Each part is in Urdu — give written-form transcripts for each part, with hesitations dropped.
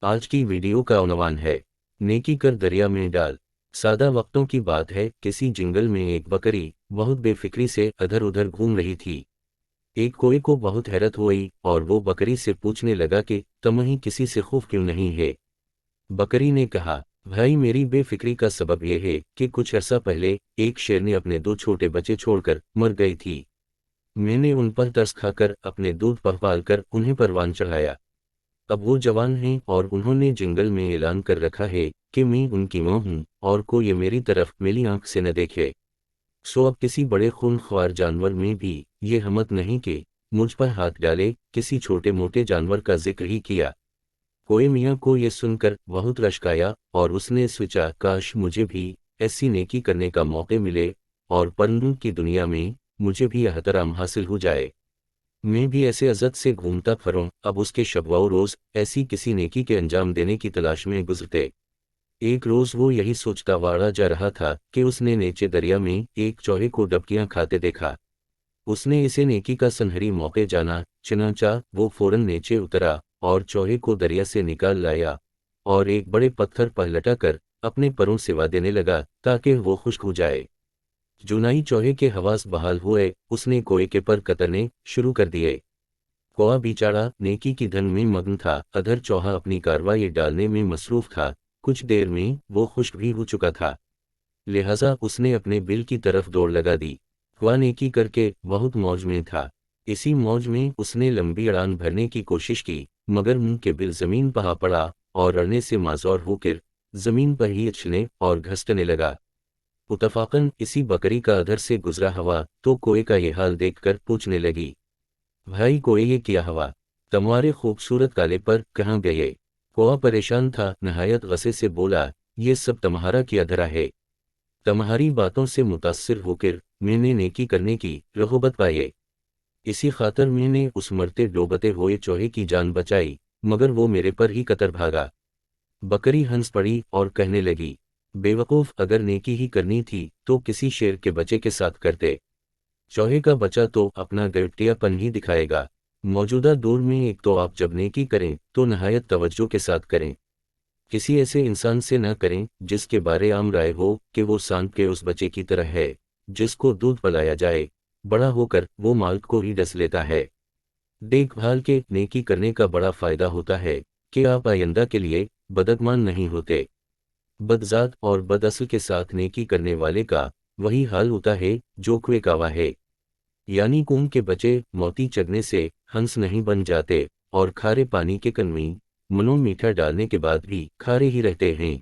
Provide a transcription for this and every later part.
آج کی ویڈیو کا عنوان ہے نیکی کر دریا میں ڈال۔ سادہ وقتوں کی بات ہے، کسی جنگل میں ایک بکری بہت بے فکری سے ادھر ادھر گھوم رہی تھی۔ ایک کوے کو بہت حیرت ہوئی اور وہ بکری سے پوچھنے لگا کہ تمہیں کسی سے خوف کیوں نہیں ہے؟ بکری نے کہا، بھائی میری بے فکری کا سبب یہ ہے کہ کچھ عرصہ پہلے ایک شیر نے اپنے 2 چھوٹے بچے چھوڑ کر مر گئی تھی۔ میں نے ان پر ترس کھا کر اپنے دودھ پال کر انہیں پروان چڑھایا۔ اب وہ جوان ہیں اور انہوں نے جنگل میں اعلان کر رکھا ہے کہ میں ان کی ماں ہوں اور کوئی میری طرف میلی آنکھ سے نہ دیکھے۔ سو اب کسی بڑے خون خوار جانور میں بھی یہ ہمت نہیں کہ مجھ پر ہاتھ ڈالے۔ کسی چھوٹے موٹے جانور کا ذکر ہی کیا۔ کوئی میاں کو یہ سن کر بہت رشک آیا اور اس نے سوچا، کاش مجھے بھی ایسی نیکی کرنے کا موقع ملے اور پرندوں کی دنیا میں مجھے بھی احترام حاصل ہو جائے، میں بھی ایسے عزت سے گھومتا پھروں۔ اب اس کے شب و روز ایسی کسی نیکی کے انجام دینے کی تلاش میں گزرتے۔ ایک روز وہ یہی سوچتا واڑا جا رہا تھا کہ اس نے نیچے دریا میں ایک چوہے کو ڈبکیاں کھاتے دیکھا۔ اس نے اسے نیکی کا سنہری موقع جانا، چنانچہ وہ فوراً نیچے اترا اور چوہے کو دریا سے نکال لایا اور ایک بڑے پتھر پر لٹا کر اپنے پروں سوا دینے لگا تاکہ وہ خشک ہو جائے۔ جونائی چوہے کے حواس بحال ہوئے، اس نے کوے کے پر کترنے شروع کر دیے۔ کوہ بیچارہ نیکی کی دھن میں مگن تھا، ادھر چوہا اپنی کارروائی ڈالنے میں مصروف تھا۔ کچھ دیر میں وہ خشک بھی ہو چکا تھا، لہذا اس نے اپنے بل کی طرف دوڑ لگا دی۔ کوہ نیکی کر کے بہت موج میں تھا۔ اسی موج میں اس نے لمبی اڑان بھرنے کی کوشش کی، مگر منہ کے بل زمین پر آ پڑا اور اڑنے سے معذور ہو کر زمین پر ہی اچھلنے اور گھسٹنے لگا۔ اتفاقاً اسی بکری کا ادھر سے گزرا ہوا تو کوے کا یہ حال دیکھ کر پوچھنے لگی، بھائی کوے یہ کیا ہوا؟ تمہارے خوبصورت کالے پر کہاں گئے؟ کوہ پریشان تھا، نہایت غصے سے بولا، یہ سب تمہارا کیا دھرا ہے؟ تمہاری باتوں سے متاثر ہو کر میں نے نیکی کرنے کی رغبت پائی، اسی خاطر میں نے اس مرتے ڈوبتے ہوئے چوہے کی جان بچائی، مگر وہ میرے پر ہی کتر بھاگا۔ بکری ہنس پڑی اور کہنے لگی، بے وقوف، اگر نیکی ہی کرنی تھی تو کسی شیر کے بچے کے ساتھ کرتے۔ چوہے کا بچہ تو اپنا گٹیا پن ہی دکھائے گا۔ موجودہ دور میں ایک تو آپ جب نیکی کریں تو نہایت توجہ کے ساتھ کریں، کسی ایسے انسان سے نہ کریں جس کے بارے عام رائے ہو کہ وہ سانپ کے اس بچے کی طرح ہے جس کو دودھ پلایا جائے، بڑا ہو کر وہ مالک کو ہی ڈس لیتا ہے۔ دیکھ بھال کے نیکی کرنے کا بڑا فائدہ ہوتا ہے کہ آپ آئندہ کے لیے بدگمان نہیں ہوتے۔ بدذات اور بد اصل کے ساتھ نیکی کرنے والے کا وہی حال ہوتا ہے جو کوے کاوا ہے، یعنی کنو کے بچے موتی چگنے سے ہنس نہیں بن جاتے اور کھارے پانی کے کنویں منوں میٹھا ڈالنے کے بعد بھی کھارے ہی رہتے ہیں۔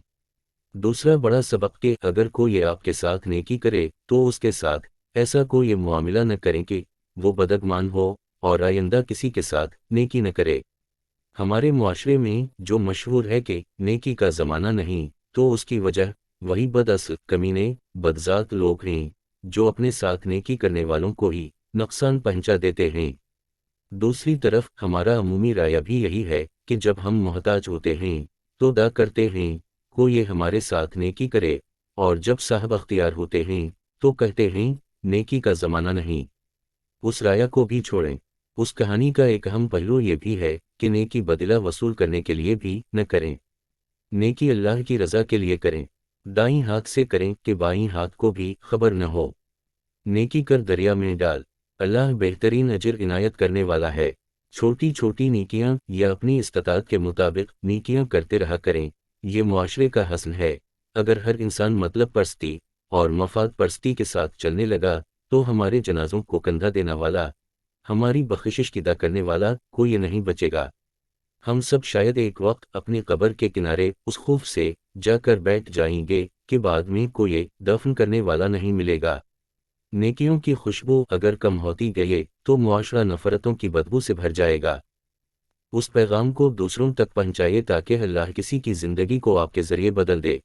دوسرا بڑا سبق کہ اگر کوئی آپ کے ساتھ نیکی کرے تو اس کے ساتھ ایسا کوئی معاملہ نہ کریں کہ وہ بدگمان ہو اور آئندہ کسی کے ساتھ نیکی نہ کرے۔ ہمارے معاشرے میں جو مشہور ہے کہ نیکی کا زمانہ نہیں، تو اس کی وجہ وہی بد اصل، کمینے، بدذات لوگ ہیں جو اپنے ساتھ نیکی کرنے والوں کو ہی نقصان پہنچا دیتے ہیں۔ دوسری طرف ہمارا عمومی رائے بھی یہی ہے کہ جب ہم محتاج ہوتے ہیں تو دعا کرتے ہیں کوئی ہمارے ساتھ نیکی کرے، اور جب صاحب اختیار ہوتے ہیں تو کہتے ہیں نیکی کا زمانہ نہیں۔ اس رائے کو بھی چھوڑیں۔ اس کہانی کا ایک اہم پہلو یہ بھی ہے کہ نیکی بدلہ وصول کرنے کے لیے بھی نہ کریں، نیکی اللہ کی رضا کے لیے کریں۔ دائیں ہاتھ سے کریں کہ بائیں ہاتھ کو بھی خبر نہ ہو۔ نیکی کر دریا میں ڈال، اللہ بہترین اجر عنایت کرنے والا ہے۔ چھوٹی چھوٹی نیکیاں یا اپنی استطاعت کے مطابق نیکیاں کرتے رہا کریں، یہ معاشرے کا حسن ہے۔ اگر ہر انسان مطلب پرستی اور مفاد پرستی کے ساتھ چلنے لگا تو ہمارے جنازوں کو کندھا دینے والا، ہماری بخشش کی دعا کرنے والا کوئی نہیں بچے گا۔ ہم سب شاید ایک وقت اپنی قبر کے کنارے اس خوف سے جا کر بیٹھ جائیں گے کہ بعد میں کوئی دفن کرنے والا نہیں ملے گا۔ نیکیوں کی خوشبو اگر کم ہوتی گئی تو معاشرہ نفرتوں کی بدبو سے بھر جائے گا۔ اس پیغام کو دوسروں تک پہنچائے تاکہ اللہ کسی کی زندگی کو آپ کے ذریعے بدل دے۔